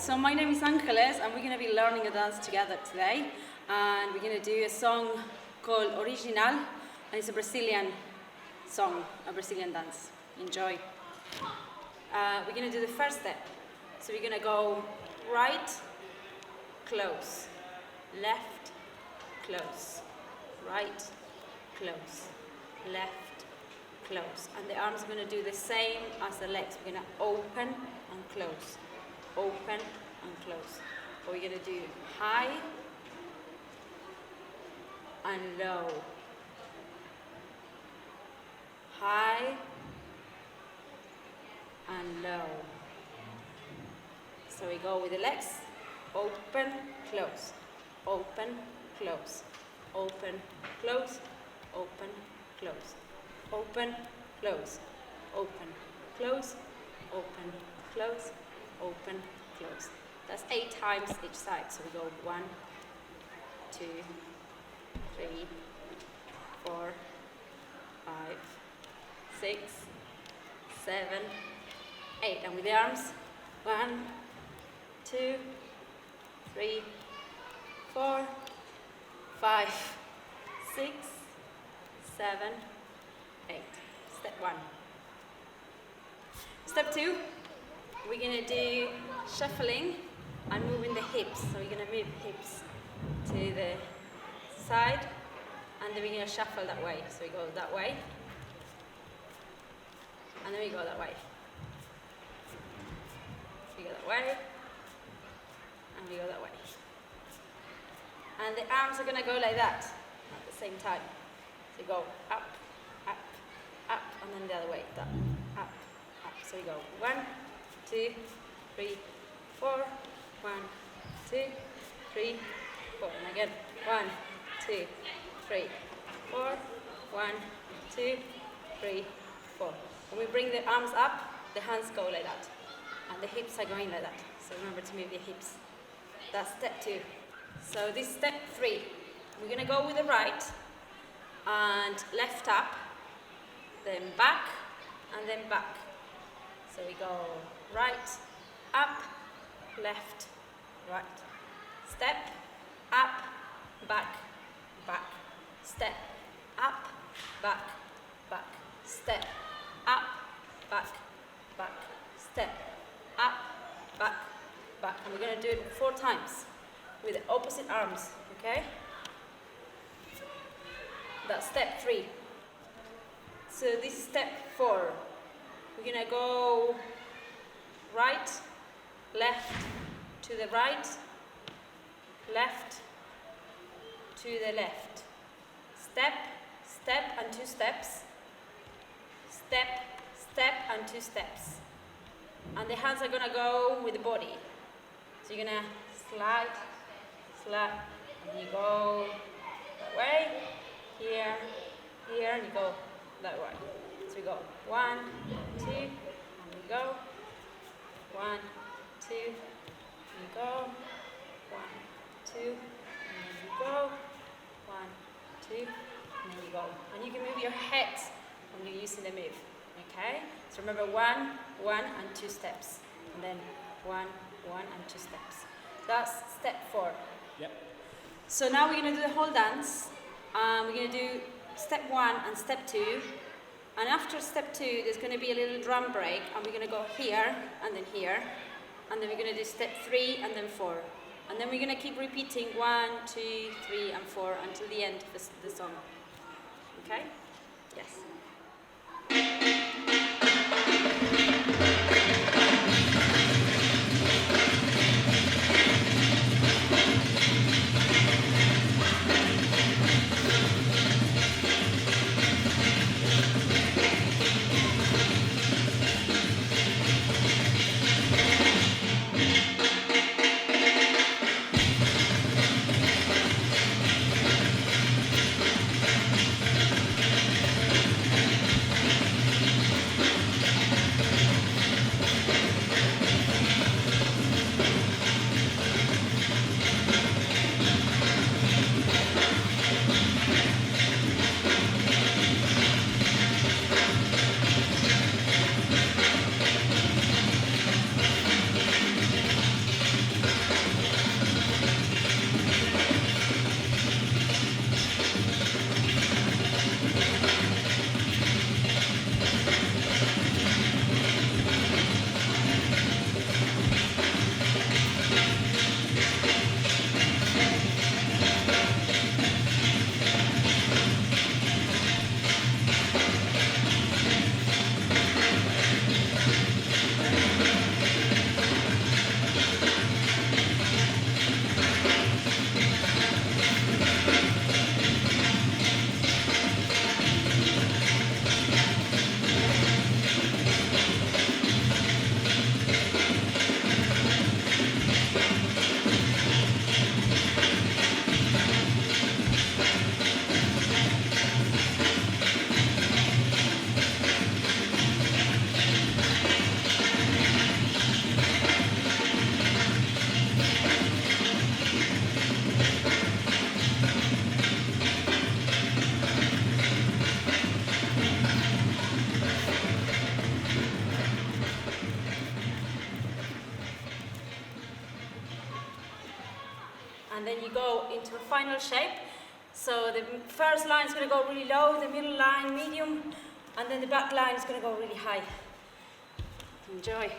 So my name is Angeles and we're going to be learning a dance together today. And we're going to do a song called Original, and it's a Brazilian song, a Brazilian dance. Enjoy. We're going to do the first step. So we're going to go right, close, left, close, right, close, left, close. And the arms are going to do the same as the legs. We're going to open and close, open and close. Or we're going to do high and low, high and low. So we go with the legs, open, close, open, close, open, close, open, close, open, close, open, close, open, close, open, close. That's 8 times each side. So we go 1, 2, 3, 4, 5, 6, 7, 8. And with the arms, 1, 2, 3, 4, 5, 6, 7, 8. Step 1. Step 2, we're going to do shuffling and moving the hips. So we're going to move hips to the side and then we're going to shuffle that way. So we go that way and then we go that way. We go that way and we go that way. And the arms are going to go like that at the same time. So you go up, up, up, and then the other way, up, up, up. So we go 1, 2, 3, 4, 1, 2, 3, 4. And again, 1, 2, 3, 4, 1, 2, 3, 4. When we bring the arms up, the hands go like that. And the hips are going like that. So remember to move your hips. That's step 2. So this is step 3. We're going to go with the right and left up, then back, and then back. So we go right, up, left, right. Step, up, back, back. Step, up, back, back. Step, up, back, back. Step, up, back, back. And we're going to do it 4 times with the opposite arms, okay? That's step 3. So this is step 4. We're going to go right, left, to the right, left, to the left. Step, step and 2 steps. Step, step and 2 steps. And the hands are going to go with the body. So you're going to slide, slide, and you go that way, here, here, and you go that way. So we go 1, 2, and we go. 1, 2, and you go. 1, 2, and then you go. 1, 2, and then you go. And you can move your head when you're using the move. Okay? So remember 1, 1, and 2 steps. And then 1, 1, and 2 steps. That's step 4. Yep. So now we're going to do the whole dance. We're going to do step 1 and step 2. And after step 2, there's going to be a little drum break. And we're going to go here, and then here. And then we're going to do step 3, and then 4. And then we're going to keep repeating 1, 2, 3, and 4 until the end of the song. Okay? Yes. and then you go into a final shape. So the first line is going to go really low, the middle line medium, and then the back line is going to go really high. Enjoy.